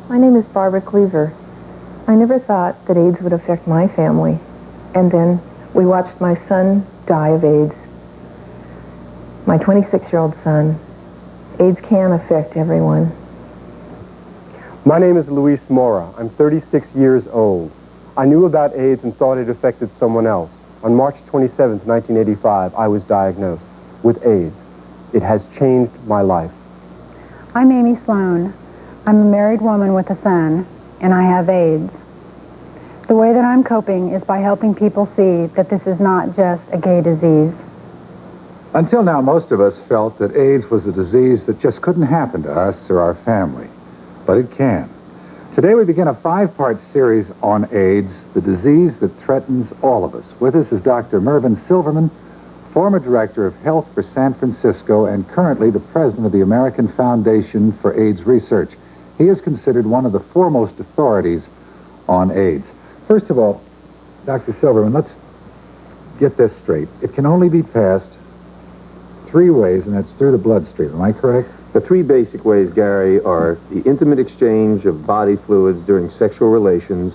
My name is Barbara Cleaver. I never thought that AIDS would affect my family. And then we watched my son die of AIDS. My 26-year-old son. AIDS can affect everyone. My name is Luis Mora. I'm 36 years old. I knew about AIDS and thought it affected someone else. On March 27, 1985, I was diagnosed with AIDS. It has changed my life. I'm Amy Sloan. I'm a married woman with a son, and I have AIDS. The way that I'm coping is by helping people see that this is not just a gay disease. Until now, most of us felt that AIDS was a disease that just couldn't happen to us or our family, but it can. Today we begin a 5-part series on AIDS, the disease that threatens all of us. With us is Dr. Mervyn Silverman, former Director of Health for San Francisco and currently the President of the American Foundation for AIDS Research. He is considered one of the foremost authorities on AIDS. First of all, Dr. Silverman, let's get this straight. It can only be passed 3 ways, and that's through the bloodstream. Am I correct? The 3 basic ways, Gary, are the intimate exchange of body fluids during sexual relations,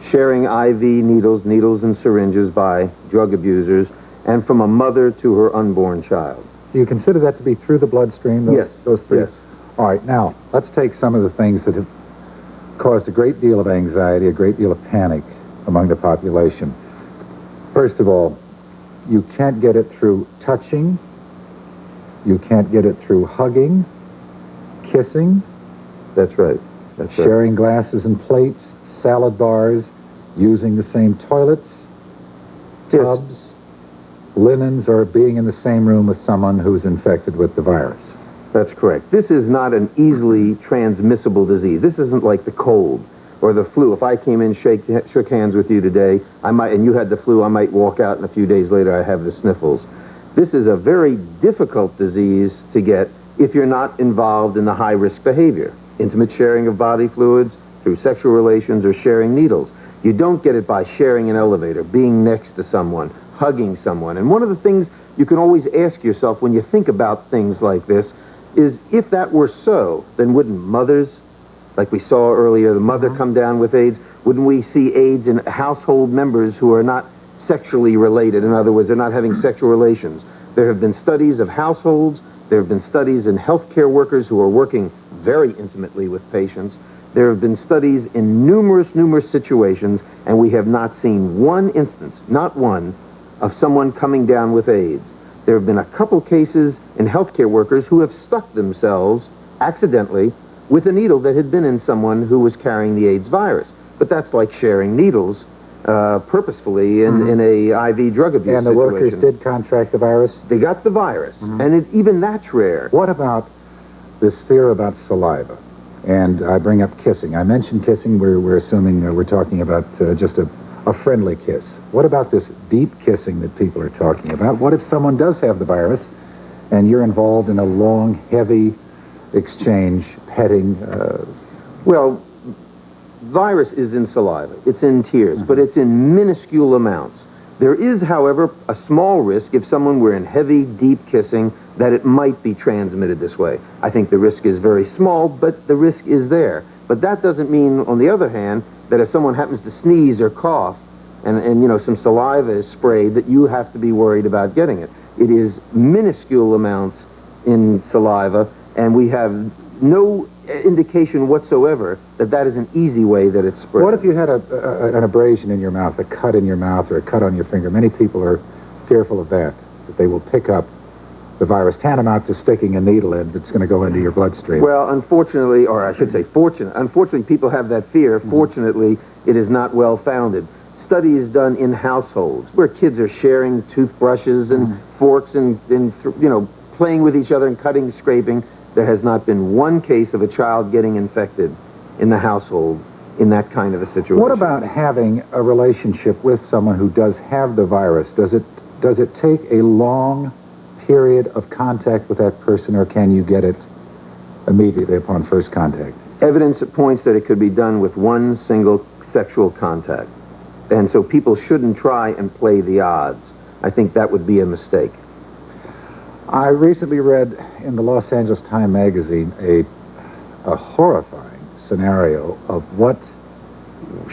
sharing IV needles and syringes by drug abusers, and from a mother to her unborn child. Do you consider that to be through the bloodstream? Yes. Those 3? Yes. All right, now, let's take some of the things that have caused a great deal of anxiety, a great deal of panic among the population. First of all, you can't get it through touching. You can't get it through hugging, kissing. That's right. That's right. Sharing glasses and plates, salad bars, using the same toilets, tubs, linens, or being in the same room with someone who's infected with the virus. That's correct. This is not an easily transmissible disease. This isn't like the cold or the flu. If I came in, shook hands with you today, and you had the flu, I might walk out and a few days later I have the sniffles. This is a very difficult disease to get if you're not involved in the high-risk behavior. Intimate sharing of body fluids through sexual relations or sharing needles. You don't get it by sharing an elevator, being next to someone, hugging someone. And one of the things you can always ask yourself when you think about things like this is, if that were so, then wouldn't mothers, like we saw earlier, the mother come down with AIDS, wouldn't we see AIDS in household members who are not sexually related? In other words, they're not having sexual relations. There have been studies of households. There have been studies in healthcare workers who are working very intimately with patients. There have been studies in numerous situations, and we have not seen one instance, not one, of someone coming down with AIDS. There have been a couple cases in healthcare workers who have stuck themselves accidentally with a needle that had been in someone who was carrying the AIDS virus. But that's like sharing needles purposefully in a IV drug abuse situation. And the workers did contract the virus? They got the virus, and even that's rare. What about this fear about saliva? And I bring up kissing. I mentioned kissing. We're assuming we're talking about just a friendly kiss. What about this deep kissing that people are talking about? What if someone does have the virus and you're involved in a long, heavy exchange, petting? Well, virus is in saliva. It's in tears, but it's in minuscule amounts. There is, however, a small risk if someone were in heavy, deep kissing that it might be transmitted this way. I think the risk is very small, but the risk is there. But that doesn't mean, on the other hand, that if someone happens to sneeze or cough and you know, some saliva is sprayed, that you have to be worried about getting it. It is minuscule amounts in saliva, and we have no indication whatsoever that that is an easy way that it's spread. What if you had an abrasion in your mouth, a cut in your mouth, or a cut on your finger? Many people are fearful of that they will pick up the virus, tantamount to sticking a needle in that's going to go into your bloodstream. Well, unfortunately, or I should say unfortunately, people have that fear. Fortunately, it is not well-founded. Studies done in households where kids are sharing toothbrushes and forks and you know, playing with each other and cutting, scraping. There has not been one case of a child getting infected in the household in that kind of a situation. What about having a relationship with someone who does have the virus? Does it take a long period of contact with that person, or can you get it immediately upon first contact? Evidence points that it could be done with one single sexual contact. And so people shouldn't try and play the odds. I think that would be a mistake. I recently read in the Los Angeles Times magazine a horrifying scenario of what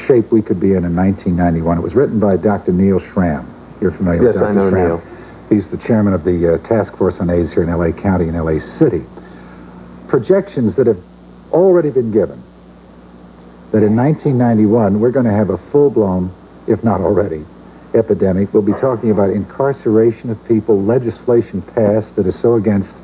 shape we could be in 1991. It was written by Dr. Neil Schramm. You're familiar with Yes, Dr. I know Schramm. Neil. He's the chairman of the task force on AIDS here in L.A. County and L.A. City. Projections that have already been given that in 1991 we're going to have a full-blown, if not already, epidemic. We'll be talking about incarceration of people, legislation passed that is so against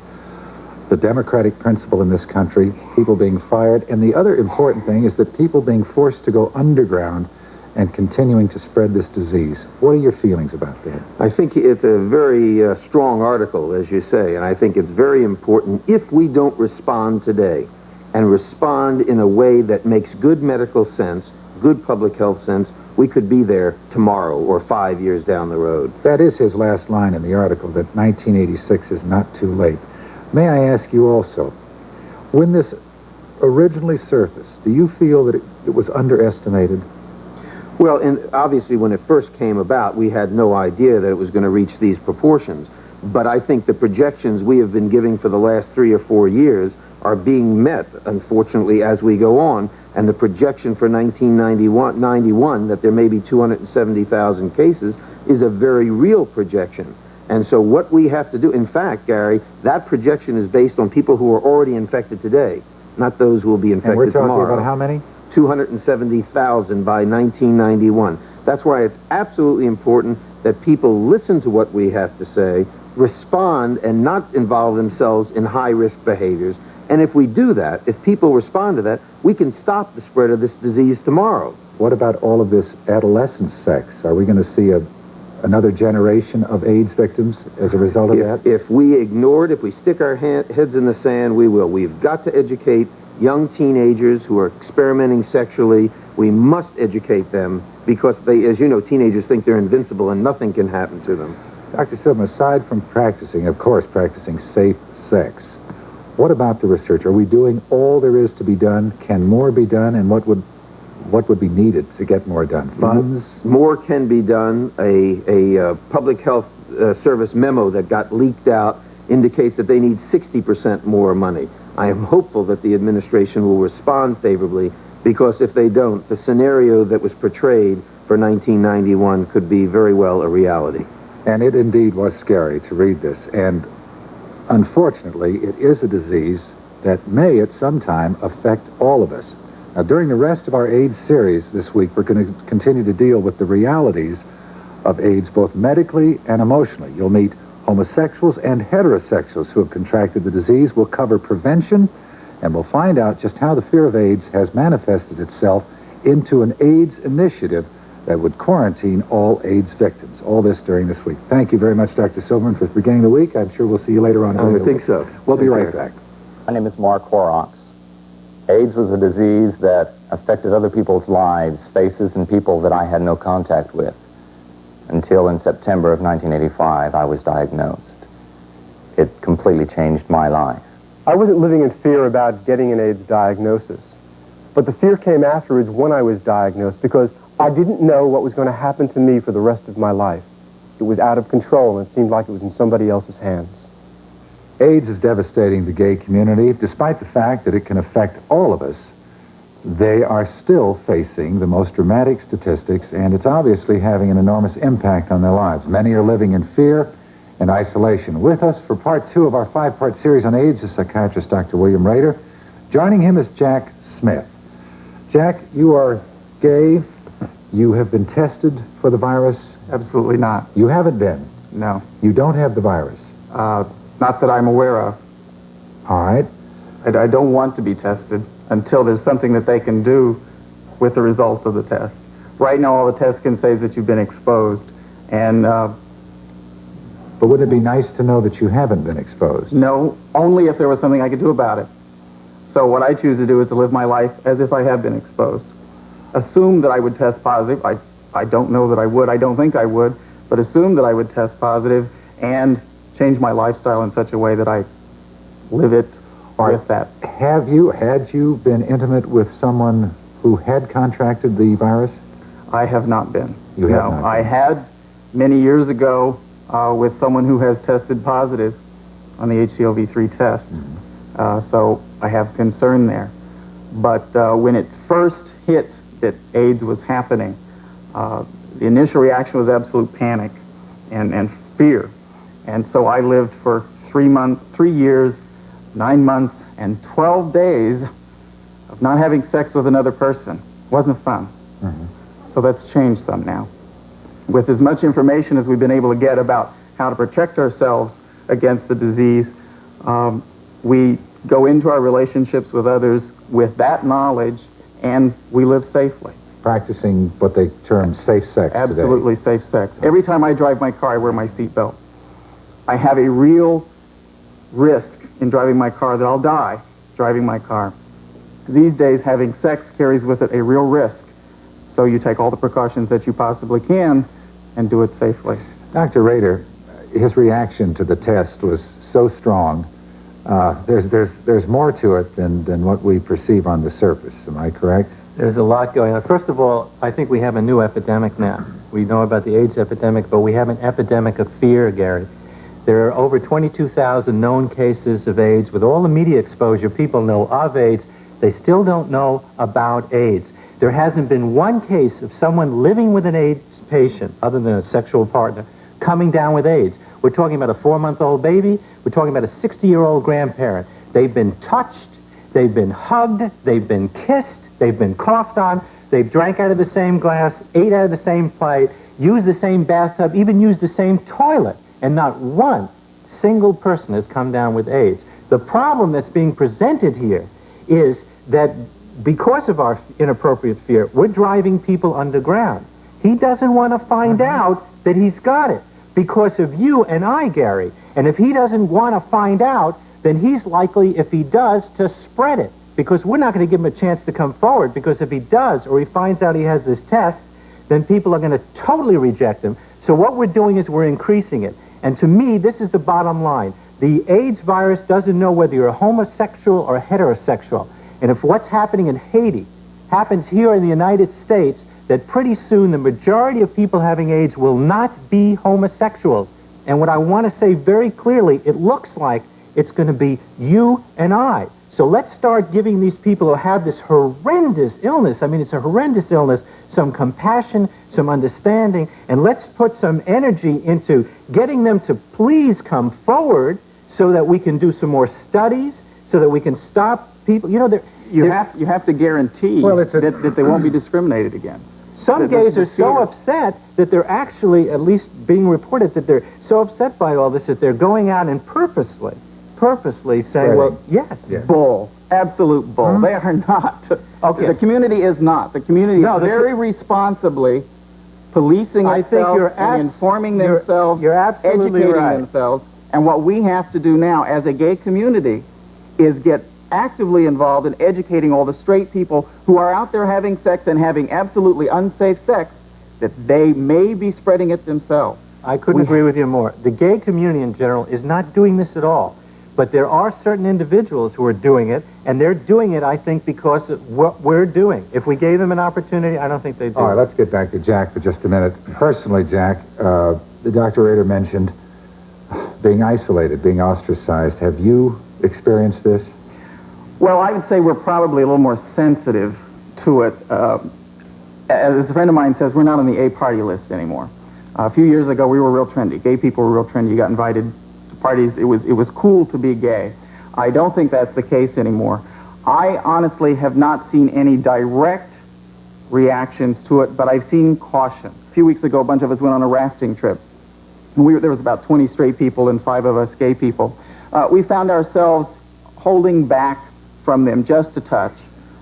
the democratic principle in this country, people being fired, and the other important thing is that people being forced to go underground and continuing to spread this disease. What are your feelings about that? I think it's a very strong article, as you say, and I think it's very important if we don't respond today and respond in a way that makes good medical sense, good public health sense, we could be there tomorrow or 5 years down the road. That is his last line in the article, that 1986 is not too late. May I ask you also, when this originally surfaced, do you feel that it was underestimated? Well, and obviously when it first came about, we had no idea that it was going to reach these proportions. But I think the projections we have been giving for the last 3 or 4 years are being met, unfortunately, as we go on. And the projection for 1991 that there may be 270,000 cases is a very real projection. And so what we have to do, in fact, Gary, that projection is based on people who are already infected today, not those who will be infected tomorrow. And we're talking tomorrow. about how many? 270,000 by 1991. That's why it's absolutely important that people listen to what we have to say, respond, and not involve themselves in high-risk behaviors. And if we do that, if people respond to that, we can stop the spread of this disease tomorrow. What about all of this adolescent sex? Are we going to see another generation of AIDS victims as a result of that? If we ignore it, if we stick our heads in the sand, we will. We've got to educate young teenagers who are experimenting sexually. We must educate them because they, as you know, teenagers think they're invincible and nothing can happen to them. Dr. Silverman, aside from practicing, of course, practicing safe sex, what about the research? Are we doing all there is to be done? Can more be done? And what would be needed to get more done? Funds? More can be done. A public health service memo that got leaked out indicates that they need 60% more money. I am hopeful that the administration will respond favorably because if they don't, the scenario that was portrayed for 1991 could be very well a reality. And it indeed was scary to read this. And unfortunately, it is a disease that may at some time affect all of us. Now, during the rest of our AIDS series this week, we're going to continue to deal with the realities of AIDS, both medically and emotionally. You'll meet homosexuals and heterosexuals who have contracted the disease. We'll cover prevention, and we'll find out just how the fear of AIDS has manifested itself into an AIDS initiative that would quarantine all AIDS victims. All this during this week. Thank you very much, Dr. Silverman, for beginning the week. I'm sure we'll see you later on. I think so. We'll be right back. My name is Mark Horrocks. AIDS was a disease that affected other people's lives, faces, and people that I had no contact with. Until in September of 1985, I was diagnosed. It completely changed my life. I wasn't living in fear about getting an AIDS diagnosis, but the fear came afterwards when I was diagnosed because I didn't know what was going to happen to me for the rest of my life. It was out of control, and it seemed like it was in somebody else's hands. AIDS is devastating the gay community. Despite the fact that it can affect all of us, they are still facing the most dramatic statistics, and it's obviously having an enormous impact on their lives. Many are living in fear and isolation. With us for part 2 of our 5-part series on AIDS is psychiatrist Dr. William Rader. Joining him is Jack Smith. Jack, you are gay. You have been tested for the virus. Absolutely not. You haven't been. No. You don't have the virus. Not that I'm aware of. All right. I don't want to be tested until there's something that they can do with the results of the test. Right now, all the tests can say is that you've been exposed. And But wouldn't it be nice to know that you haven't been exposed? no, only if there was something I could do about it. So what I choose to do is to live my life as if I have been exposed. Assume that I would test positive. I don't know that I would. I don't think I would. But assume that I would test positive and change my lifestyle in such a way that I live it with that. Had you been intimate with someone who had contracted the virus? I have not been. You have No, not I been. had many years ago with someone who has tested positive on the HCOV3 test. So I have concern there. But when it first hit that AIDS was happening, the initial reaction was absolute panic and fear. And so I lived for 3 years, 9 months, and 12 days of not having sex with another person. Wasn't fun. So that's changed some now. With as much information as we've been able to get about how to protect ourselves against the disease, we go into our relationships with others with that knowledge, and we live safely. Practicing what they term safe sex Absolutely safe sex. Every time I drive my car, I wear my seatbelt. I have a real risk in driving my car that I'll die driving my car. These days, having sex carries with it a real risk. So you take all the precautions that you possibly can and do it safely. Dr. Rader, his reaction to the test was so strong. There's more to it than what we perceive on the surface. Am I correct? There's a lot going on. First of all, I think we have a new epidemic now. We know about the AIDS epidemic, but we have an epidemic of fear, Gary. There are over 22,000 known cases of AIDS. With all the media exposure, people know of AIDS. They still don't know about AIDS. There hasn't been one case of someone living with an AIDS patient, other than a sexual partner, coming down with AIDS. We're talking about a 4-month-old baby. We're talking about a 60-year-old grandparent. They've been touched. They've been hugged. They've been kissed. They've been coughed on. They've drank out of the same glass, ate out of the same plate, used the same bathtub, even used the same toilet. And not one single person has come down with AIDS. The problem that's being presented here is that because of our inappropriate fear, we're driving people underground. He doesn't want to find out that he's got it because of you and I, Gary. And if he doesn't want to find out, then he's likely, if he does, to spread it. Because we're not going to give him a chance to come forward, because if he does, or he finds out he has this test, then people are going to totally reject him. So what we're doing is we're increasing it. And to me, this is the bottom line. The AIDS virus doesn't know whether you're a homosexual or heterosexual. And if what's happening in Haiti happens here in the United States, that pretty soon the majority of people having AIDS will not be homosexuals. And what I want to say very clearly, it looks like it's going to be you and I. So let's start giving these people who have this horrendous illness, I mean, it's a horrendous illness, some compassion, some understanding, and let's put some energy into getting them to please come forward so that we can do some more studies, so that we can stop people. You know, You have to guarantee that they won't be discriminated against. Some gays are so upset that they're actually, at least being reported, that they're so upset by all this that they're going out and purposely saying, well, yes. Bull. Absolute bull. They are not. Okay. The community is not. The community is very responsibly policing itself and informing themselves, educating themselves. And what we have to do now as a gay community is get actively involved in educating all the straight people who are out there having sex and having absolutely unsafe sex, that they may be spreading it themselves. I couldn't agree with you more. The gay community in general is not doing this at all. But there are certain individuals who are doing it, and they're doing it, I think, because of what we're doing. If we gave them an opportunity, I don't think they'd do it. All right, let's get back to Jack for just a minute. Personally, Jack, the Dr. Rader mentioned being isolated, being ostracized. Have you experienced this? Well, I would say we're probably a little more sensitive to it. As a friend of mine says, we're not on the A party list anymore. A few years ago, we were real trendy. Gay people were real trendy. You got invited to parties. It was cool to be gay. I don't think that's the case anymore. I honestly have not seen any direct reactions to it, but I've seen caution. A few weeks ago, a bunch of us went on a rafting trip. There was about 20 straight people and 5 of us gay people. We found ourselves holding back from them just a touch,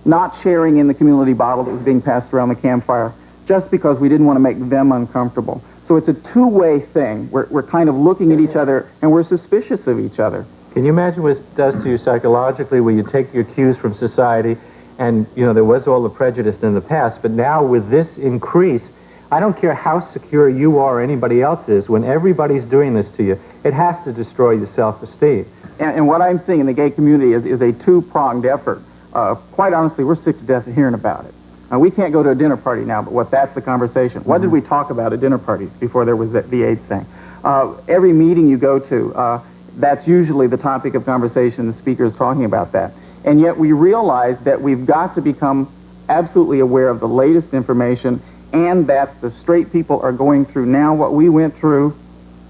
not sharing in the community bottle that was being passed around the campfire, just because we didn't want to make them uncomfortable. So it's a two-way thing. We're kind of looking at each other, and we're suspicious of each other. Can you imagine what it does to you psychologically, where you take your cues from society, and, you know, there was all the prejudice in the past, but now with this increase, I don't care how secure you are or anybody else is, when everybody's doing this to you, it has to destroy your self-esteem. And what I'm seeing in the gay community is a two-pronged effort. Quite honestly, we're sick to death of hearing about it. We can't go to a dinner party now, but that's the conversation. What did we talk about at dinner parties before there was the AIDS thing? Every meeting you go to, that's usually the topic of conversation. The speaker is talking about that. And yet we realize that we've got to become absolutely aware of the latest information, and that the straight people are going through now what we went through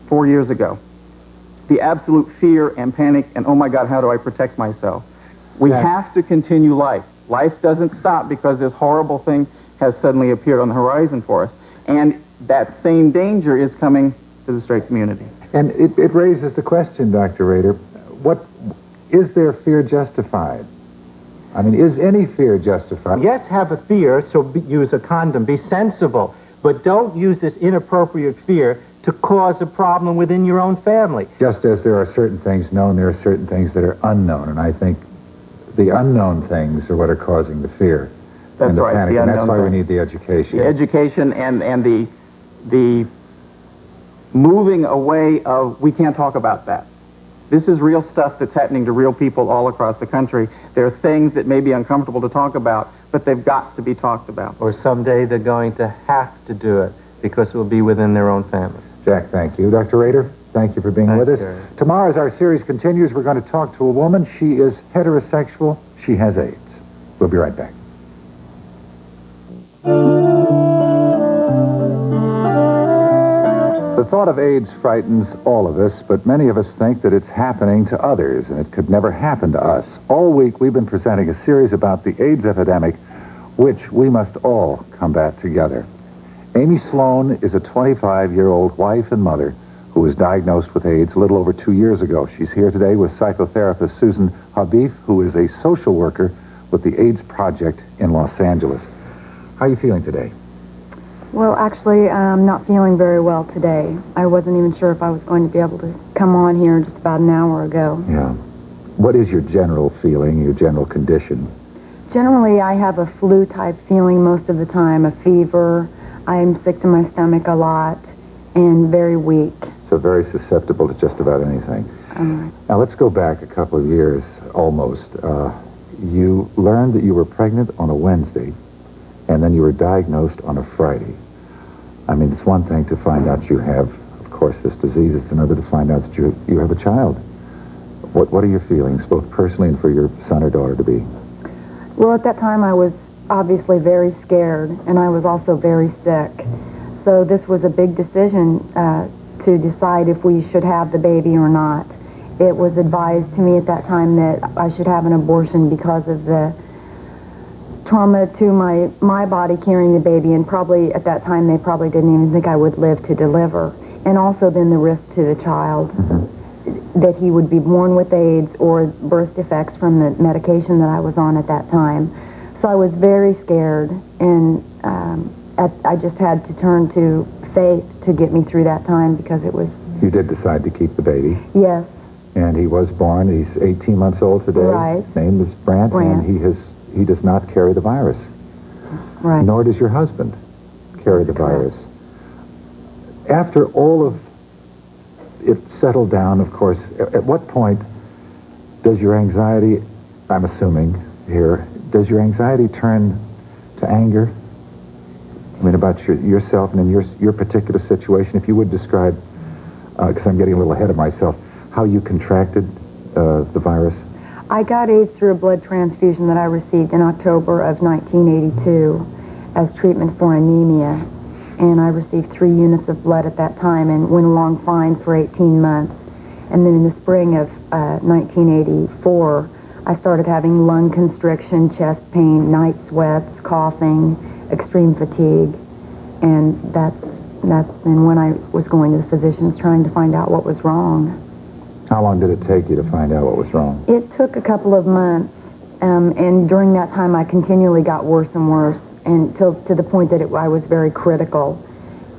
4 years ago. The absolute fear and panic and, oh my God, how do I protect myself? We have to continue life. Life doesn't stop because this horrible thing has suddenly appeared on the horizon for us. And that same danger is coming to the straight community. And it raises the question, Dr. Rader, is their fear justified? I mean, is any fear justified? Yes, have a fear, so use a condom. Be sensible. But don't use this inappropriate fear to cause a problem within your own family. Just as there are certain things known, there are certain things that are unknown. And I think the unknown things are what are causing the fear and the panic. And that's why we need the education. The education and the moving away of, we can't talk about that. This is real stuff that's happening to real people all across the country. There are things that may be uncomfortable to talk about, but they've got to be talked about. Or someday they're going to have to do it because it will be within their own family. Jack, thank you. Dr. Rader, thank you for being with us. Gary. Tomorrow, as our series continues, we're going to talk to a woman. She is heterosexual. She has AIDS. We'll be right back. The thought of AIDS frightens all of us, but many of us think that it's happening to others, and it could never happen to us. All week, we've been presenting a series about the AIDS epidemic, which we must all combat together. Amy Sloan is a 25-year-old wife and mother who was diagnosed with AIDS a little over 2 years ago. She's here today with psychotherapist Susan Habib, who is a social worker with the AIDS Project in Los Angeles. How are you feeling today? Well, actually, I'm not feeling very well today. I wasn't even sure if I was going to be able to come on here just about an hour ago. Yeah. What is your general feeling, your general condition? Generally, I have a flu-type feeling most of the time, a fever. I'm sick to my stomach a lot and very weak. So very susceptible to just about anything. Now, let's go back a couple of years, almost. You learned that you were pregnant on a Wednesday, and then you were diagnosed on a Friday. I mean, it's one thing to find out you have, of course, this disease. It's another to find out that you have a child. What are your feelings, both personally and for your son or daughter to be? Well, at that time, I was obviously very scared, and I was also very sick. So this was a big decision to decide if we should have the baby or not. It was advised to me at that time that I should have an abortion because of the trauma to my body carrying the baby, and probably at that time they probably didn't even think I would live to deliver. And also then the risk to the child, that he would be born with AIDS or birth defects from the medication that I was on at that time. So I was very scared, and I just had to turn to faith to get me through that time because it was... You did decide to keep the baby. Yes. And he was born. He's 18 months old today. Right. His name is Brant, and he does not carry the virus. Right. Nor does your husband carry the virus. After all of it settled down, of course, at what point does your anxiety, I'm assuming here, does your anxiety turn to anger? I mean, about yourself and in your particular situation, if you would describe, because I'm getting a little ahead of myself, how you contracted the virus? I got AIDS through a blood transfusion that I received in October of 1982 as treatment for anemia. And I received 3 units of blood at that time and went along fine for 18 months. And then in the spring of 1984, I started having lung constriction, chest pain, night sweats, coughing, extreme fatigue. And that's then when I was going to the physicians trying to find out what was wrong. How long did it take you to find out what was wrong? It took a couple of months, and during that time I continually got worse and worse, to the point that I was very critical.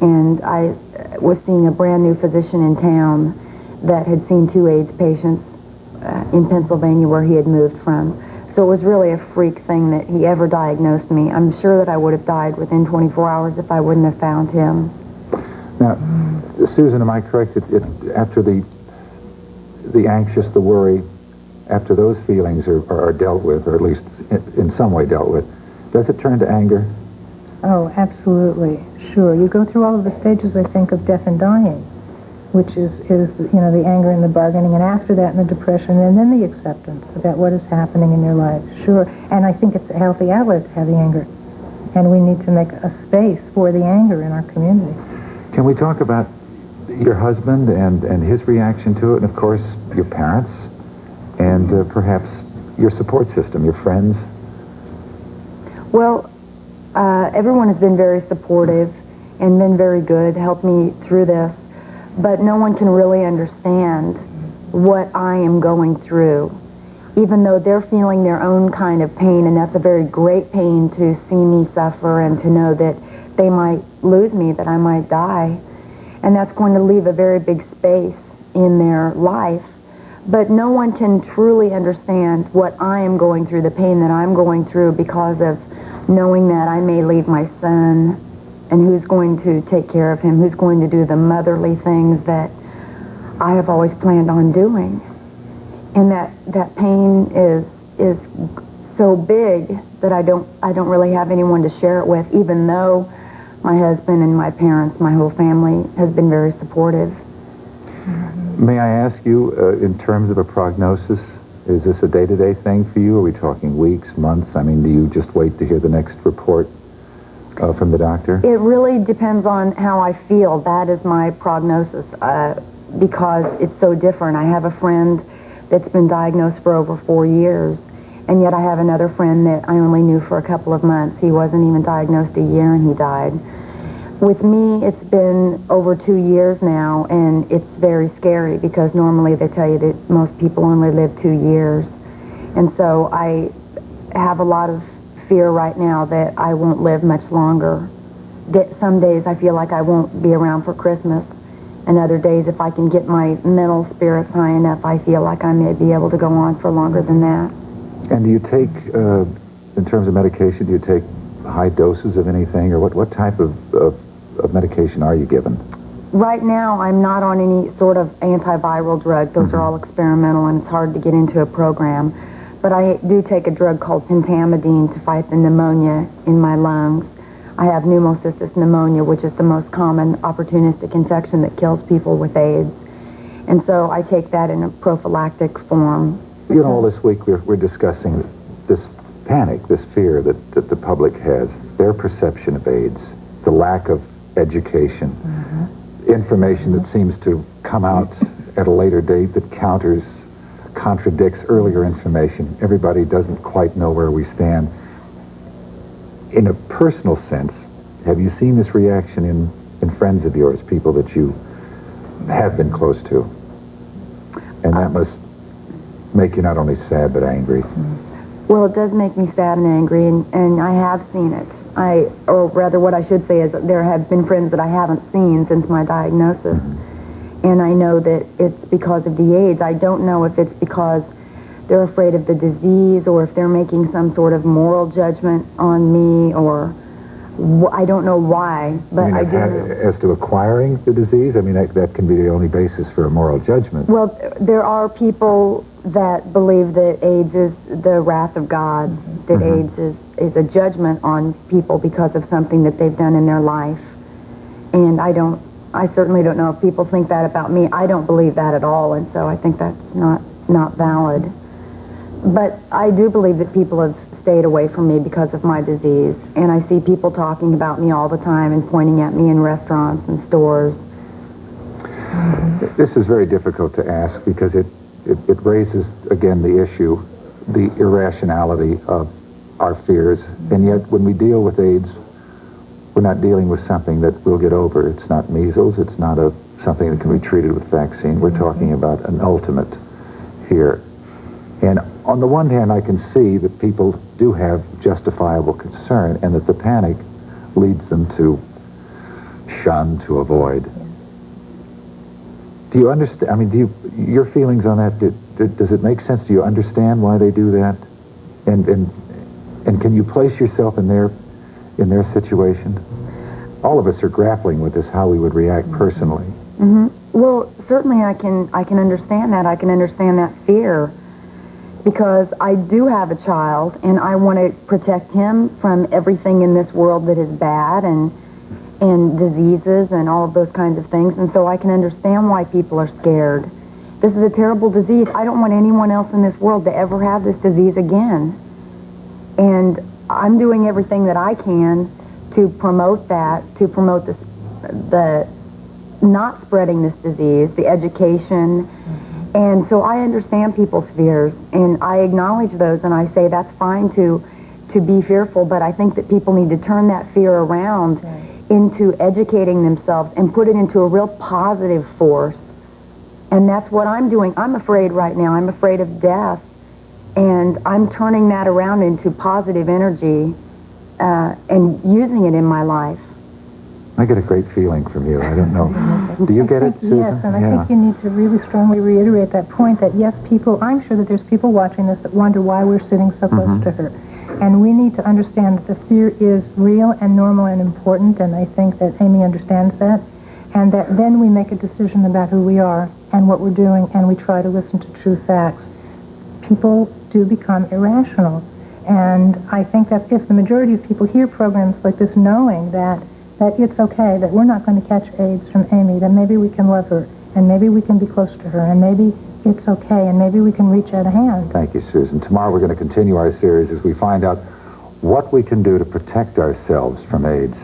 And I was seeing a brand new physician in town that had seen 2 AIDS patients in Pennsylvania where he had moved from. So it was really a freak thing that he ever diagnosed me. I'm sure that I would have died within 24 hours if I wouldn't have found him. Now, Susan, am I correct? After the anxious, the worry, after those feelings are dealt with, or at least in some way dealt with, does it turn to anger? Oh, absolutely. Sure. You go through all of the stages, I think, of death and dying. which is the anger and the bargaining, and after that, the depression, and then the acceptance about what is happening in your life. Sure, and I think it's a healthy outlet to have the anger, and we need to make a space for the anger in our community. Can we talk about your husband and his reaction to it, and of course your parents, and perhaps your support system, your friends? Well, everyone has been very supportive and been very good, helped me through this, but no one can really understand what I am going through, even though they're feeling their own kind of pain, and that's a very great pain to see me suffer and to know that they might lose me, that I might die, and that's going to leave a very big space in their life. But no one can truly understand what I am going through, the pain that I'm going through because of knowing that I may leave my son, and who's going to take care of him, who's going to do the motherly things that I have always planned on doing. And that pain is so big that I don't really have anyone to share it with, even though my husband and my parents, my whole family, has been very supportive. May I ask you, in terms of a prognosis, is this a day-to-day thing for you? Are we talking weeks, months? I mean, do you just wait to hear the next report from the doctor? It really depends on how I feel. That is my prognosis, because it's so different. I have a friend that's been diagnosed for over 4 years, and yet I have another friend that I only knew for a couple of months. He wasn't even diagnosed a year, and he died. With me, it's been over 2 years now, and it's very scary because normally they tell you that most people only live 2 years. And so I have a lot of fear right now that I won't live much longer. That some days I feel like I won't be around for Christmas, and other days, if I can get my mental spirits high enough, I feel like I may be able to go on for longer than that. And do you take, in terms of medication, do you take high doses of anything, or what type of medication are you given? Right now, I'm not on any sort of antiviral drug. Those are all experimental, and it's hard to get into a program. But I do take a drug called pentamidine to fight the pneumonia in my lungs. I have pneumocystis pneumonia, which is the most common opportunistic infection that kills people with AIDS. And so I take that in a prophylactic form. You know, all this week we're discussing this panic, this fear that the public has, their perception of AIDS, the lack of education, information that seems to come out at a later date that contradicts earlier information. Everybody doesn't quite know where we stand. In a personal sense, have you seen this reaction in friends of yours, people that you have been close to? And that must make you not only sad but angry. Well, it does make me sad and angry, and I have seen it. Or rather, what I should say is that there have been friends that I haven't seen since my diagnosis. And I know that it's because of the AIDS. I don't know if it's because they're afraid of the disease or if they're making some sort of moral judgment on me, or I don't know why, but I do know. As to acquiring the disease, I mean, that can be the only basis for a moral judgment. Well, there are people that believe that AIDS is the wrath of God, that AIDS is a judgment on people because of something that they've done in their life. And I certainly don't know if people think that about me. I don't believe that at all, and so I think that's not valid. But I do believe that people have stayed away from me because of my disease, and I see people talking about me all the time and pointing at me in restaurants and stores. This is very difficult to ask because it raises, again, the issue, the irrationality of our fears, and yet when we deal with AIDS, we're not dealing with something that we'll get over. It's not measles. It's not something that can be treated with vaccine. We're talking about an ultimate here. And on the one hand, I can see that people do have justifiable concern and that the panic leads them to shun, to avoid. Do you understand? I mean, your feelings on that, does it make sense? Do you understand why they do that? And can you place yourself in their situation? All of us are grappling with this, how we would react personally. Well, certainly I can understand that. I can understand that fear, because I do have a child, and I want to protect him from everything in this world that is bad, and and diseases and all of those kinds of things, and so I can understand why people are scared. This is a terrible disease. I don't want anyone else in this world to ever have this disease again. And I'm doing everything that I can to promote that, to promote this, the not spreading this disease, the education. And so I understand people's fears, and I acknowledge those, and I say that's fine to be fearful, but I think that people need to turn that fear around into educating themselves and put it into a real positive force. And that's what I'm doing. I'm afraid right now. I'm afraid of death. And I'm turning that around into positive energy and using it in my life. I get a great feeling from you. I don't know. Do you get it, Susan? Yes, and I think you need to really strongly reiterate that point that, yes, people, I'm sure that there's people watching this that wonder why we're sitting so close to her. And we need to understand that the fear is real and normal and important, and I think that Amy understands that, and that then we make a decision about who we are and what we're doing, and we try to listen to true facts. People do become irrational, and I think that if the majority of people hear programs like this knowing that it's okay, that we're not going to catch AIDS from Amy, then maybe we can love her, and maybe we can be close to her, and maybe it's okay, and maybe we can reach out a hand. Thank you, Susan. Tomorrow we're going to continue our series as we find out what we can do to protect ourselves from AIDS.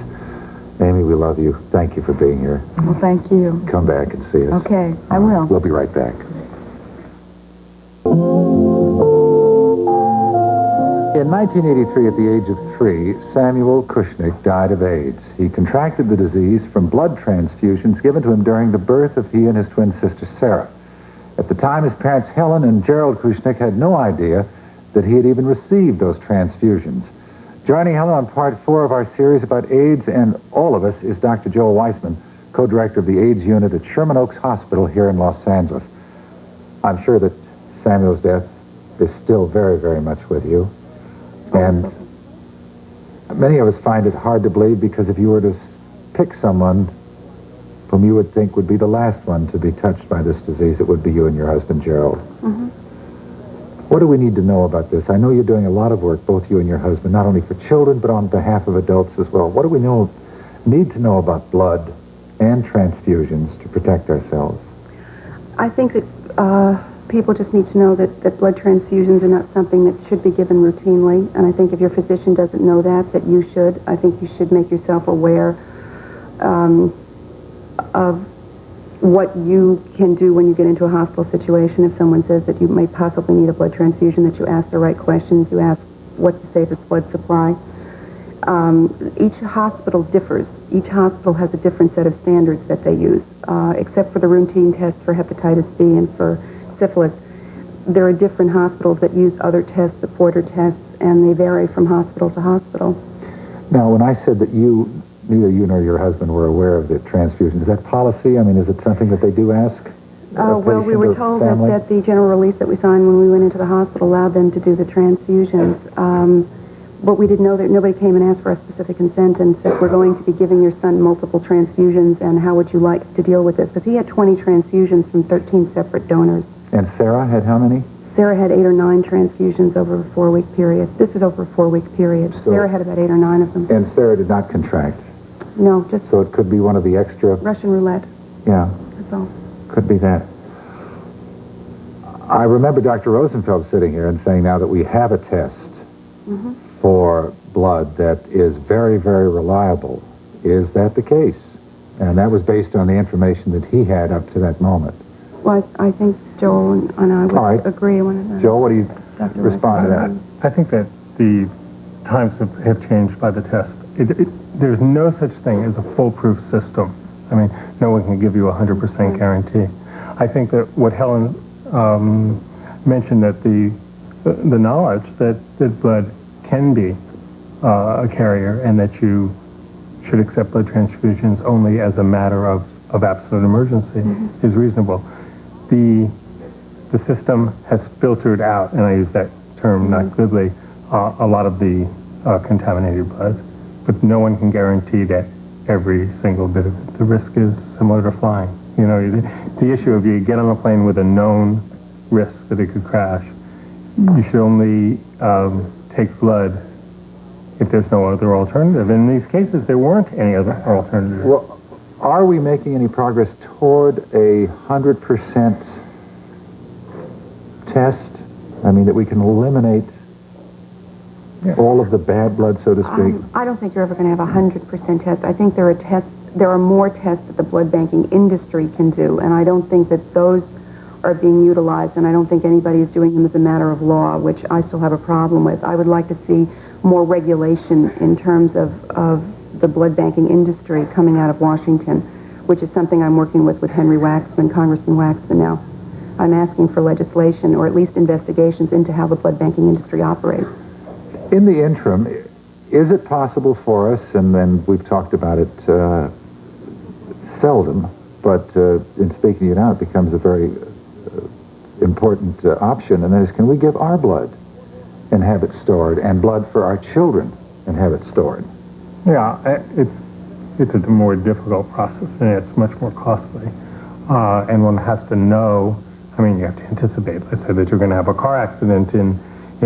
Amy, we love you. Thank you for being here. Well, thank you. Come back and see us. Okay, I will. We'll be right back. In 1983, at the age of 3, Samuel Kushnick died of AIDS. He contracted the disease from blood transfusions given to him during the birth of he and his twin sister, Sarah. At the time, his parents, Helen and Gerald Kushnick, had no idea that he had even received those transfusions. Joining Helen on part 4 of our series about AIDS and all of us is Dr. Joel Weissman, co-director of the AIDS unit at Sherman Oaks Hospital here in Los Angeles. I'm sure that Samuel's death is still very, very much with you. And many of us find it hard to believe, because if you were to pick someone whom you would think would be the last one to be touched by this disease, it would be you and your husband, Gerald. What do we need to know about this? I know you're doing a lot of work, both you and your husband, not only for children, but on behalf of adults as well. What do we need to know about blood and transfusions to protect ourselves? I think that people just need to know that blood transfusions are not something that should be given routinely. And I think if your physician doesn't know that you should. I think you should make yourself aware of what you can do when you get into a hospital situation. If someone says that you may possibly need a blood transfusion, that you ask the right questions, you ask what's the safest blood supply. Each hospital differs. Each hospital has a different set of standards that they use. Except for the routine tests for hepatitis B and for syphilis, there are different hospitals that use other tests, the Porter tests, and they vary from hospital to hospital. Now, when I said that neither you nor your husband were aware of the transfusion, is that policy? I mean, is it something that they do ask? Well, we were told that the general release that we signed when we went into the hospital allowed them to do the transfusions. But we didn't know that nobody came and asked for a specific consent and said, we're going to be giving your son multiple transfusions, and how would you like to deal with this? Because he had 20 transfusions from 13 separate donors. And Sarah had how many? Sarah had 8 or 9 transfusions over a 4-week period. This is over a 4-week period. So, Sarah had about 8 or 9 of them. And Sarah did not contract? No, just... So it could be one of the extra... Russian roulette. Yeah. That's all. Could be that. I remember Dr. Rosenfeld sitting here and saying now that we have a test for blood that is very, very reliable. Is that the case? And that was based on the information that he had up to that moment. Well, I think Joel and I would agree. Joel, what do you respond to that? I think that the times have changed by the test. There's no such thing as a foolproof system. I mean, no one can give you a 100% guarantee. I think that what Helen mentioned, that the knowledge that blood can be a carrier and that you should accept blood transfusions only as a matter of absolute emergency is reasonable. The system has filtered out, and I use that term not goodly, a lot of the contaminated blood, but no one can guarantee that every single bit of it. The risk is similar to flying. You know, the issue of you get on a plane with a known risk that it could crash, you should only take blood if there's no other alternative. In these cases, there weren't any other alternative. Well, are we making any progress toward a 100% test? I mean, that we can eliminate all of the bad blood, so to speak? I don't think you're ever going to have a 100% test. I think there are more tests that the blood banking industry can do, and I don't think that those are being utilized, and I don't think anybody is doing them as a matter of law, which I still have a problem with. I would like to see more regulation in terms of the blood banking industry coming out of Washington, which is something I'm working with Henry Waxman, Congressman Waxman now. I'm asking for legislation or at least investigations into how the blood banking industry operates. In the interim, is it possible for us, and then we've talked about it seldom, but in speaking to you now, it becomes a very important option, and that is, can we give our blood and have it stored, and blood for our children and have it stored? Yeah, it's a more difficult process, and it's much more costly. And one has to know, I mean, you have to anticipate, let's say that you're going to have a car accident in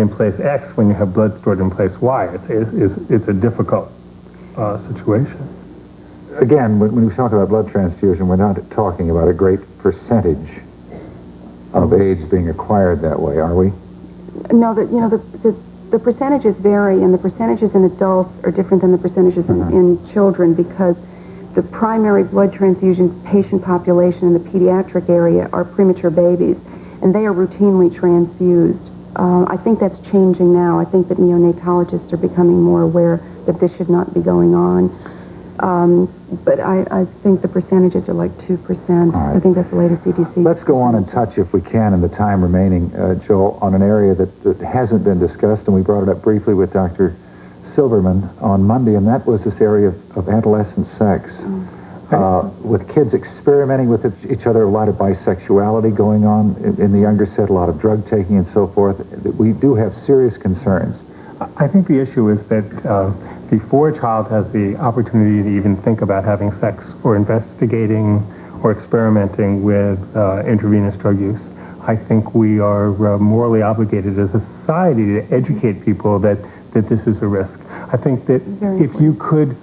place X when you have blood stored in place Y. It's a difficult situation. Again, when we talk about blood transfusion, we're not talking about a great percentage of AIDS being acquired that way, are we? No, the percentages vary, and the percentages in adults are different than the percentages in children, because the primary blood transfusion patient population in the pediatric area are premature babies, and they are routinely transfused. I think that's changing now. I think that neonatologists are becoming more aware that this should not be going on. But I think the percentages are like 2%. Right. I think that's the latest CDC. Let's go on and touch, if we can, in the time remaining, Joel, on an area that hasn't been discussed, and we brought it up briefly with Dr. Silverman on Monday, and that was this area of adolescent sex. With kids experimenting with each other, a lot of bisexuality going on in the younger set, a lot of drug taking and so forth. We do have serious concerns. I think the issue is that before a child has the opportunity to even think about having sex or investigating or experimenting with intravenous drug use, I think we are morally obligated as a society to educate people that this is a risk. I think that if you could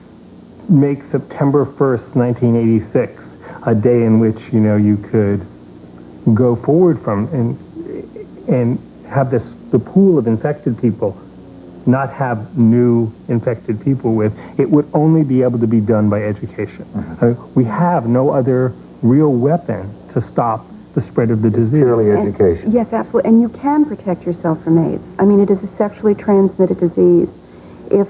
make September 1st, 1986, a day in which, you could go forward from and have the pool of infected people not have new infected people with, it would only be able to be done by education. We have no other real weapon to stop the spread of the disease. Purely education. Yes, absolutely. And you can protect yourself from AIDS. I mean, it is a sexually transmitted disease. If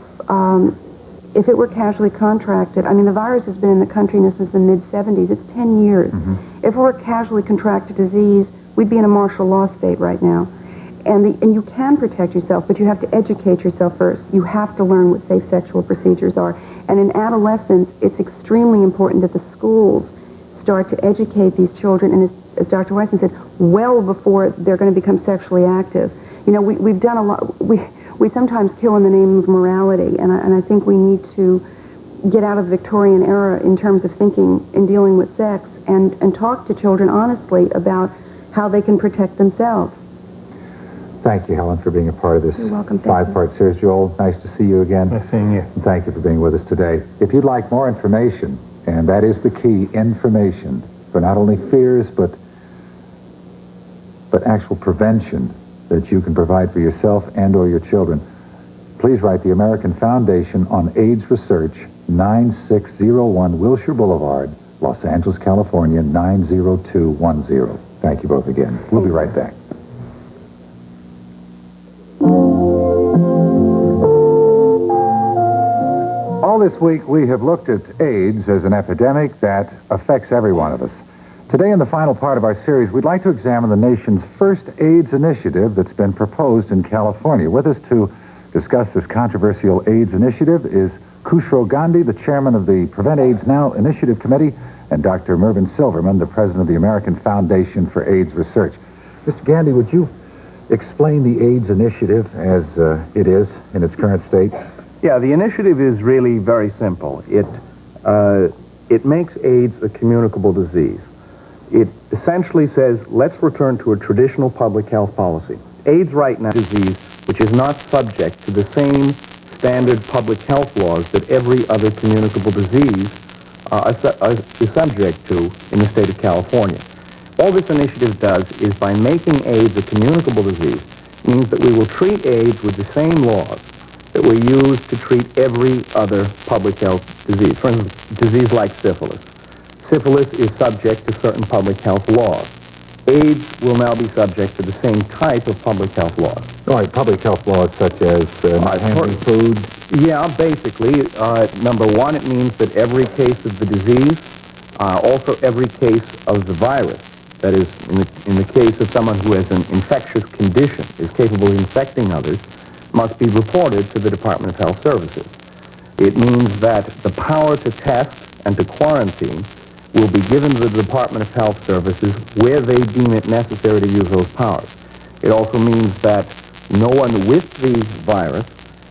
it were casually contracted, I mean, the virus has been in the country since the mid-'70s. It's 10 years. If it were a casually contracted disease, we'd be in a martial law state right now. And you can protect yourself, but you have to educate yourself first. You have to learn what safe sexual procedures are. And in adolescence, it's extremely important that the schools start to educate these children, and as Dr. Weissman said, well before they're going to become sexually active. We've done a lot. We sometimes kill in the name of morality, and I think we need to get out of the Victorian era in terms of thinking and dealing with sex, and talk to children honestly about how they can protect themselves. Thank you, Helen, for being a part of this You're welcome. five-part series. Joel, nice to see you again. Nice seeing you. And thank you for being with us today. If you'd like more information, and that is the key, information, for not only fears, but actual prevention that you can provide for yourself and or your children, please write the American Foundation on AIDS Research, 9601 Wilshire Boulevard, Los Angeles, California, 90210. Thank you both again. We'll be right back. All this week, we have looked at AIDS as an epidemic that affects every one of us. Today, in the final part of our series, we'd like to examine the nation's first AIDS initiative that's been proposed in California. With us to discuss this controversial AIDS initiative is Khushro Gandhi, the chairman of the Prevent AIDS Now Initiative Committee, and Dr. Mervyn Silverman, the president of the American Foundation for AIDS Research. Mr. Gandhi, would you explain the AIDS initiative as it is in its current state? Yeah, the initiative is really very simple. It makes AIDS a communicable disease. It essentially says, let's return to a traditional public health policy. AIDS right now is a disease which is not subject to the same standard public health laws that every other communicable disease is subject to in the state of California. All this initiative does is, by making AIDS a communicable disease, means that we will treat AIDS with the same laws that we use to treat every other public health disease. For instance, a disease like syphilis. Syphilis is subject to certain public health laws. AIDS will now be subject to the same type of public health laws. Right, public health laws such as not handling food. Yeah, basically. Number one, it means that every case of the disease, also every case of the virus, that is, in the case of someone who has an infectious condition, is capable of infecting others, must be reported to the Department of Health Services. It means that the power to test and to quarantine will be given to the Department of Health Services where they deem it necessary to use those powers. It also means that no one with the virus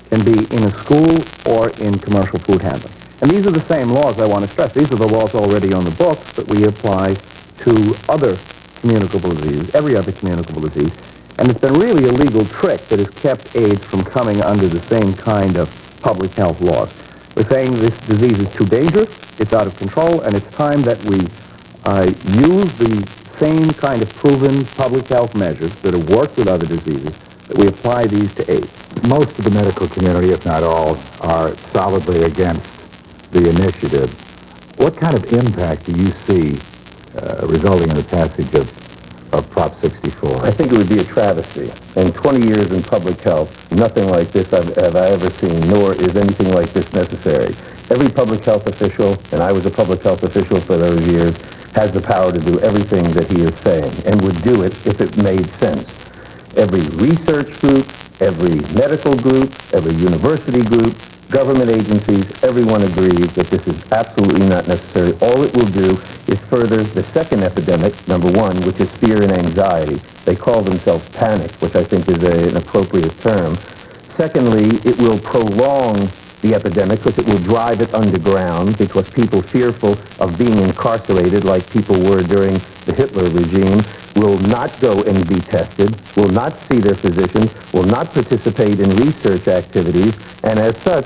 can be in a school or in commercial food handling. And these are the same laws I want to stress. These are the laws already on the books that we apply to other communicable diseases, every other communicable disease. And it's been really a legal trick that has kept AIDS from coming under the same kind of public health laws. We're saying this disease is too dangerous, it's out of control, and it's time that we use the same kind of proven public health measures that have worked with other diseases, that we apply these to AIDS. Most of the medical community, if not all, are solidly against the initiative. What kind of impact do you see resulting in the passage of Prop 64? I think it would be a travesty. In 20 years in public health, nothing like this have I ever seen, nor is anything like this necessary. Every public health official, and I was a public health official for those years, has the power to do everything that he is saying, and would do it if it made sense. Every research group, every medical group, every university group, government agencies, everyone agrees that this is absolutely not necessary. All it will do is further the second epidemic, number one, which is fear and anxiety. They call themselves panic, which I think is an appropriate term. Secondly, it will prolong the epidemic because it will drive it underground, because people fearful of being incarcerated like people were during the Hitler regime will not go and be tested, will not see their physicians, will not participate in research activities, and as such,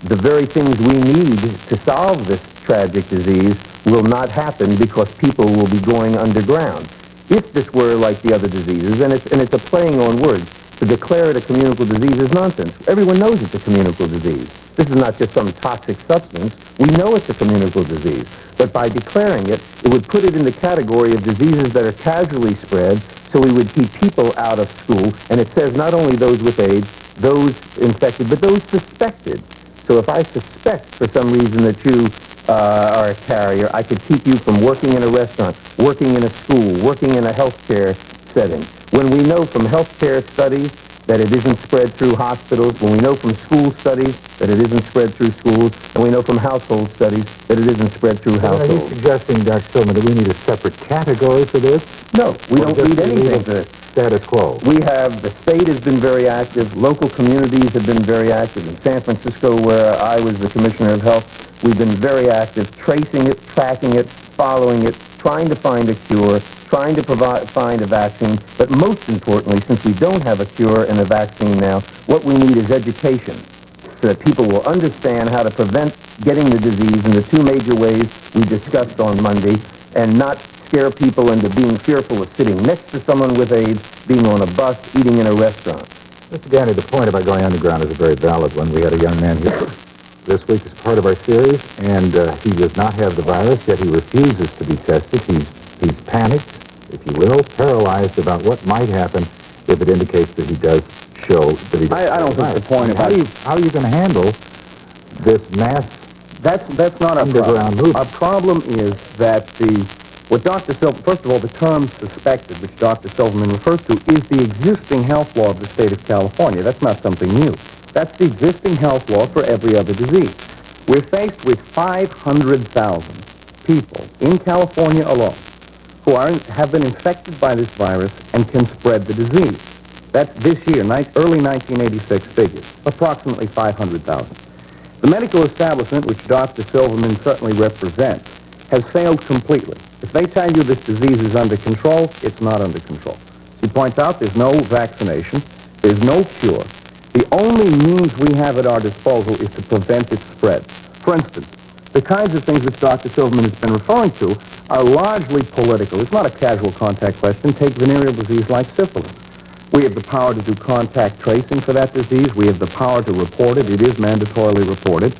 the very things we need to solve this tragic disease will not happen because people will be going underground. If this were like the other diseases, and it's a playing on words, to declare it a communicable disease is nonsense. Everyone knows it's a communicable disease. This is not just some toxic substance. We know it's a communicable disease. But by declaring it, it would put it in the category of diseases that are casually spread, so we would keep people out of school. And it says not only those with AIDS, those infected, but those suspected. So if I suspect for some reason that you are a carrier, I could keep you from working in a restaurant, working in a school, working in a healthcare setting. When we know from healthcare studies that it isn't spread through hospitals, when we know from school studies that it isn't spread through schools, and we know from household studies that it isn't spread through households. Are you suggesting, Dr. Silverman, that we need a separate category for this? No, we don't need anything for this. Status quo. We have, the state has been very active, local communities have been very active. In San Francisco, where I was the Commissioner of Health, we've been very active, tracing it, tracking it, following it, trying to find a cure, trying to find a vaccine, but most importantly, since we don't have a cure and a vaccine now, what we need is education, so that people will understand how to prevent getting the disease in the two major ways we discussed on Monday, and not scare people into being fearful of sitting next to someone with AIDS, being on a bus, eating in a restaurant. Mr. Gandy, the point about going underground is a very valid one. We had a young man here this week as part of our series, and he does not have the virus, yet he refuses to be tested. He's panicked, if you will, paralyzed about what might happen if it indicates that he does show that he does. I don't think the point about how are you going to handle this mass that's not underground movement? Our problem is that what Dr. Silverman, first of all, the term suspected, which Dr. Silverman refers to, is the existing health law of the state of California. That's not something new. That's the existing health law for every other disease. We're faced with 500,000 people in California alone who have been infected by this virus and can spread the disease. That's this year, early 1986 figures, approximately 500,000. The medical establishment, which Dr. Silverman certainly represents, has failed completely. If they tell you this disease is under control, it's not under control. She points out there's no vaccination, there's no cure. The only means we have at our disposal is to prevent its spread. For instance, the kinds of things which Dr. Silverman has been referring to are largely political. It's not a casual contact question. Take venereal disease like syphilis. We have the power to do contact tracing for that disease. We have the power to report it. It is mandatorily reported,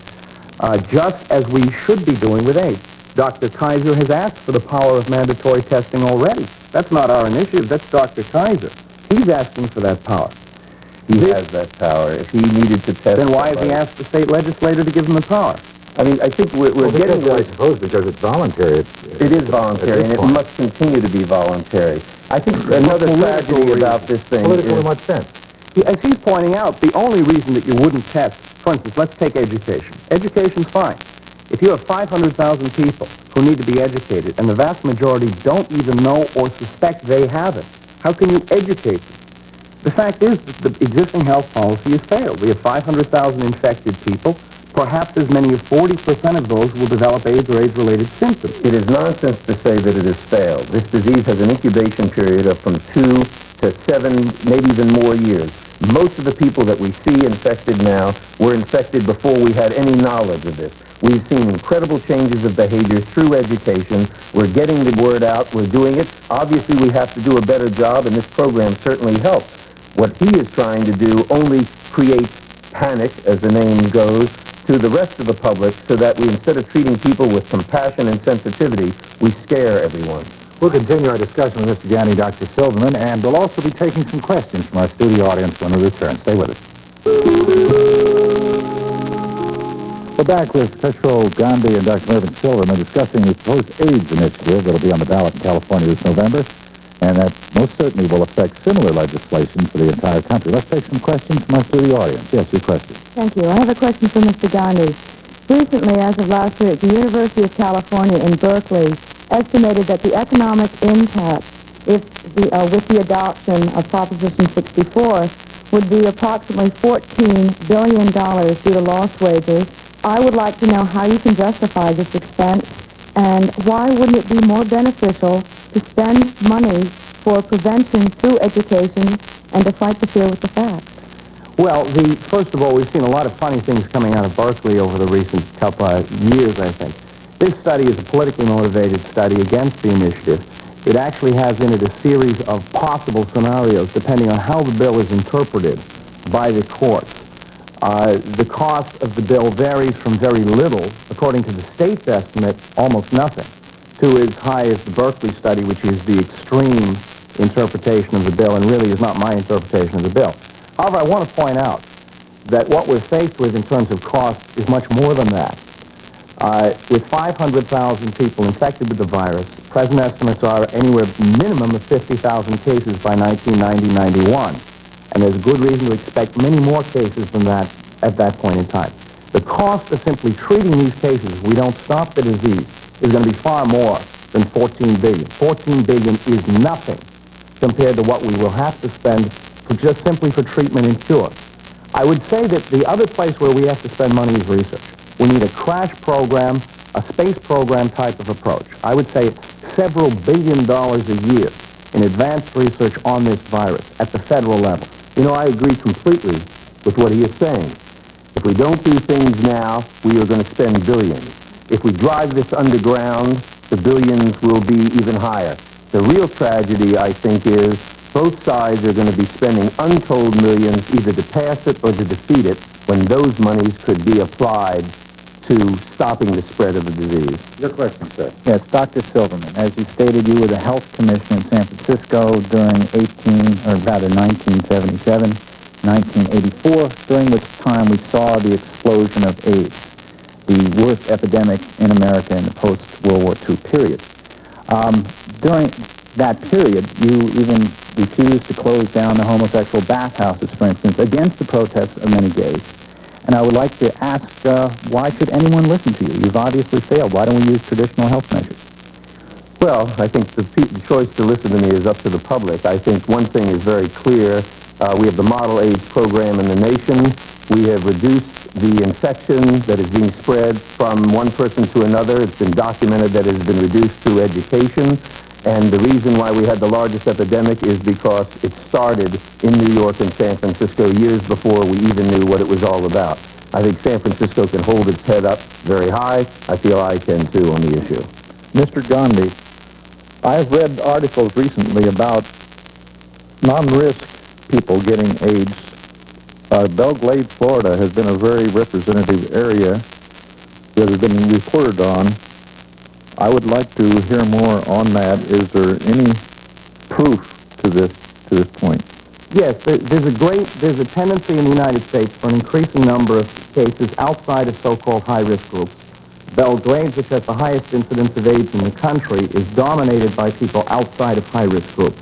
just as we should be doing with AIDS. Dr. Kaiser has asked for the power of mandatory testing already. That's not our initiative. That's Dr. Kaiser. He's asking for that power. He has that power. If he needed to test... Then why has he asked the state legislator to give him the power? I mean, I think we're getting to... I suppose because it's voluntary. It is voluntary, and it must continue to be voluntary. I think another tragedy about this thing Politically is... much sense. As he's pointing out, the only reason that you wouldn't test, for instance, let's take education. Education's fine. If you have 500,000 people who need to be educated, and the vast majority don't even know or suspect they have it, how can you educate them? The fact is that the existing health policy has failed. We have 500,000 infected people. Perhaps as many as 40% of those will develop AIDS or AIDS-related symptoms. It is nonsense to say that it has failed. This disease has an incubation period of from 2 to 7, maybe even more years. Most of the people that we see infected now were infected before we had any knowledge of this. We've seen incredible changes of behavior through education. We're getting the word out. We're doing it. Obviously, we have to do a better job, and this program certainly helps. What he is trying to do only creates panic, as the name goes, to the rest of the public, so that we, instead of treating people with compassion and sensitivity, we scare everyone. We'll continue our discussion with Mr. Ganny, Dr. Silverman, and we'll also be taking some questions from our studio audience when we return. Stay with us. We're back with Keshro Gandhi and Dr. Mervyn Silverman discussing the proposed AIDS initiative that will be on the ballot in California this November, and that most certainly will affect similar legislation for the entire country. Let's take some questions from our studio audience. Yes, your question. Thank you. I have a question for Mr. Gandhi. Recently, as of last week, the University of California in Berkeley estimated that the economic impact with the adoption of Proposition 64 would be approximately $14 billion due to lost wages. I would like to know how you can justify this expense, and why wouldn't it be more beneficial to spend money for prevention through education and to fight the fear with the facts? Well, first of all, we've seen a lot of funny things coming out of Berkeley over the recent couple of years, I think. This study is a politically motivated study against the initiative. It actually has in it a series of possible scenarios depending on how the bill is interpreted by the courts. The cost of the bill varies from very little, according to the state's estimate, almost nothing, to as high as the Berkeley study, which is the extreme interpretation of the bill and really is not my interpretation of the bill. However, I want to point out that what we're faced with in terms of cost is much more than that. With 500,000 people infected with the virus, present estimates are anywhere minimum of 50,000 cases by 1990-91. And there's good reason to expect many more cases than that at that point in time. The cost of simply treating these cases, if we don't stop the disease, is going to be far more than $14 billion. $14 billion is nothing compared to what we will have to spend just simply for treatment and cure. I would say that the other place where we have to spend money is research. We need a crash program, a space program type of approach. I would say several $billion a year in advanced research on this virus at the federal level. You know, I agree completely with what he is saying. If we don't do things now, we are going to spend billions. If we drive this underground, the billions will be even higher. The real tragedy, I think, is both sides are going to be spending untold millions either to pass it or to defeat it, when those monies could be applied to stopping the spread of the disease. Your question, sir. Yes, Dr. Silverman, as you stated, you were the health commissioner in San Francisco during 1977, 1984, during which time we saw the explosion of AIDS, the worst epidemic in America in the post-World War II period. During that period, you even refused to close down the homosexual bathhouses, for instance, against the protests of many gays. And I would like to ask, why should anyone listen to you? You've obviously failed. Why don't we use traditional health measures? Well, I think the choice to listen to me is up to the public. I think one thing is very clear. We have the model AIDS program in the nation. We have reduced the infection that is being spread from one person to another. It's been documented that it has been reduced through education. And the reason why we had the largest epidemic is because it started in New York and San Francisco years before we even knew what it was all about. I think San Francisco can hold its head up very high. I feel I can too on the issue. Mr. Gandhi, I have read articles recently about non-risk people getting AIDS. Belle Glade, Florida has been a very representative area that has been reported on. I would like to hear more on that. Is there any proof to this point? Yes, there's a tendency in the United States for an increasing number of cases outside of so-called high-risk groups. Belle Glade, which has the highest incidence of AIDS in the country, is dominated by people outside of high-risk groups.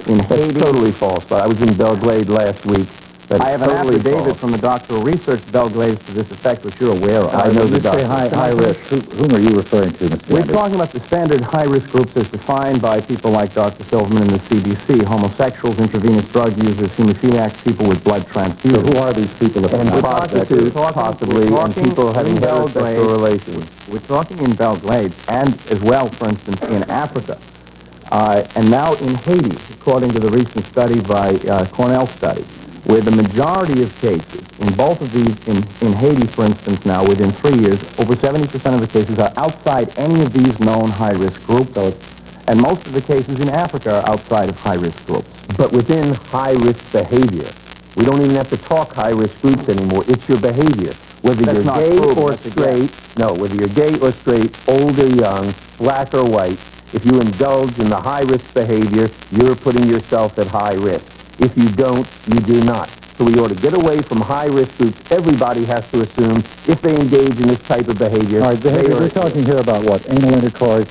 In Haiti, totally false. But I was in Belle Glade last week. I have an affidavit from the doctoral research Belle Glade to this effect, which you're aware of. I know the doctor. High risk. Whom are you referring to, Mr. We're Gandhi? talking about the standard high-risk groups as defined by people like Dr. Silverman and the CDC: homosexuals, intravenous drug users, hemophiliacs, people with blood transfusions. So who are these people? And prostitutes, possibly, and people having heterosexual relations. We're talking in Belle Glade, and as well, for instance, in Africa. And now in Haiti, according to the recent study by Cornell study, where the majority of cases, in both of these, in Haiti, for instance, now, within 3 years, over 70% of the cases are outside any of these known high-risk groups, and most of the cases in Africa are outside of high-risk groups. But within high-risk behavior, we don't even have to talk high-risk groups anymore. It's your behavior. Whether you're gay or straight, whether you're gay or straight, old or young, black or white, if you indulge in the high-risk behavior, you're putting yourself at high risk. If you don't, you do not. So we ought to get away from high-risk groups. Everybody has to assume if they engage in this type of behavior. All right, we're talking here about what? Anal intercourse?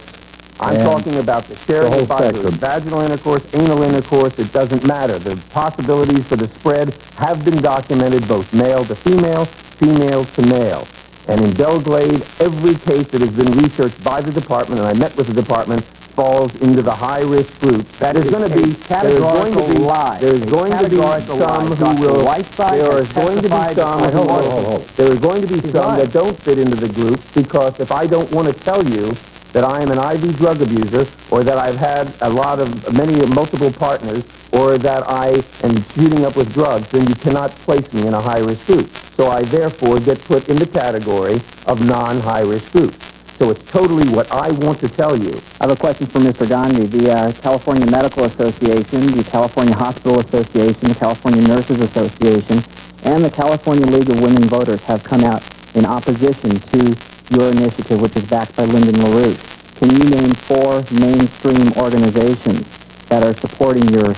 I'm talking about the sharing of body fluids. Vaginal intercourse, anal intercourse, it doesn't matter. The possibilities for the spread have been documented, both male to female, female to male. And in Belle Glade, every case that has been researched by the department, and I met with the department, falls into the high-risk group. That is going to be categorical lie. There's going to be some who will. There is going to be some. There are going to be some that don't fit into the group because if I don't want to tell you that I am an IV drug abuser, or that I've had multiple partners, or that I am shooting up with drugs, then you cannot place me in a high-risk group. So I therefore get put in the category of non-high-risk groups. So it's totally what I want to tell you. I have a question for Mr. Gandhi. The California Medical Association, the California Hospital Association, the California Nurses Association, and the California League of Women Voters have come out in opposition to your initiative, which is backed by Lyndon LaRouche. Can you name 4 mainstream organizations that are supporting your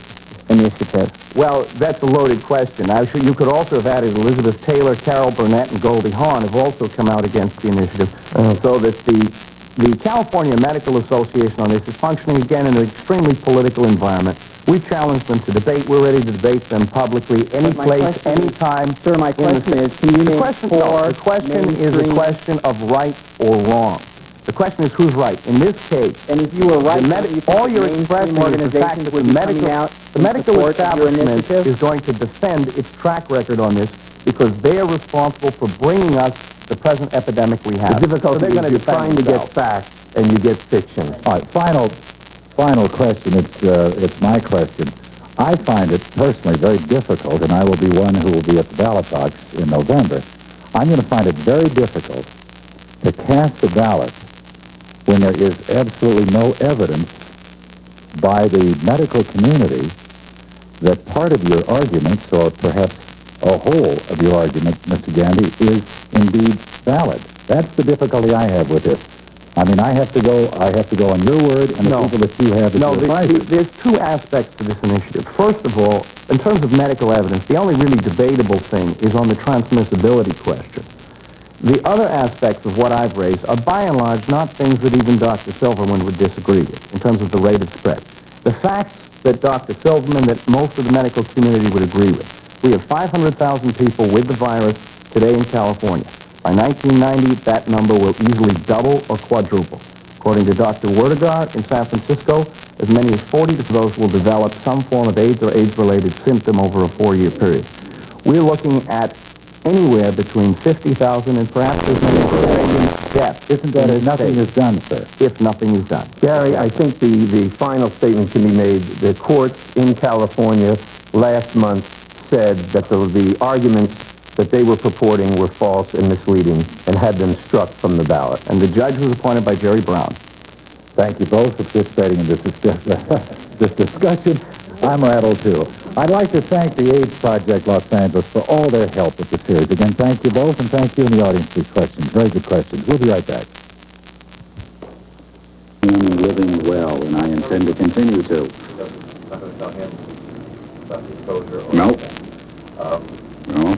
initiative? Well, that's a loaded question. Actually, you could also have added Elizabeth Taylor, Carol Burnett, and Goldie Hawn have also come out against the initiative. So that the California Medical Association on this is functioning, again, in an extremely political environment. We challenge them to debate. We're ready to debate them publicly, any place, any time. Sir, my question is, can you name 4 The question is a question of right or wrong. The question is who's right. In this case, and if you were right, all you're expressing is the fact that the medical establishment is going to defend its track record on this because they are responsible for bringing us the present epidemic we have. The difficulty is you're trying to get facts and you get fiction. All right, final question. It's my question. I find it personally very difficult, and I will be one who will be at the ballot box in November. I'm going to find it very difficult to cast a ballot when there is absolutely no evidence by the medical community that part of your arguments, or perhaps a whole of your argument, Mr. Gandhi, is indeed valid. That's the difficulty I have with this. I mean, I have to go on your word and the people that you have as your advisors. There's 2 aspects to this initiative. First of all, in terms of medical evidence, the only really debatable thing is on the transmissibility question. The other aspects of what I've raised are, by and large, not things that even Dr. Silverman would disagree with in terms of the rate of spread. The facts that Dr. Silverman, that most of the medical community would agree with. We have 500,000 people with the virus today in California. By 1990, that number will easily double or quadruple. According to Dr. Werdegar in San Francisco, as many as 40 of those will develop some form of AIDS or AIDS-related symptom over a 4-year period. We're looking at anywhere between 50,000 and perhaps as many as a million deaths. Isn't that if nothing is done, sir? If nothing is done. Gary, I think the final statement can be made. The courts in California last month said that the arguments that they were purporting were false and misleading and had them struck from the ballot. And the judge was appointed by Jerry Brown. Thank you both for participating in this discussion. I'm rattled, too. I'd like to thank the AIDS Project Los Angeles for all their help with the series. Again, thank you both, and thank you in the audience for these questions. Very good questions. We'll be right back. Living well, and I intend to continue to. No. No.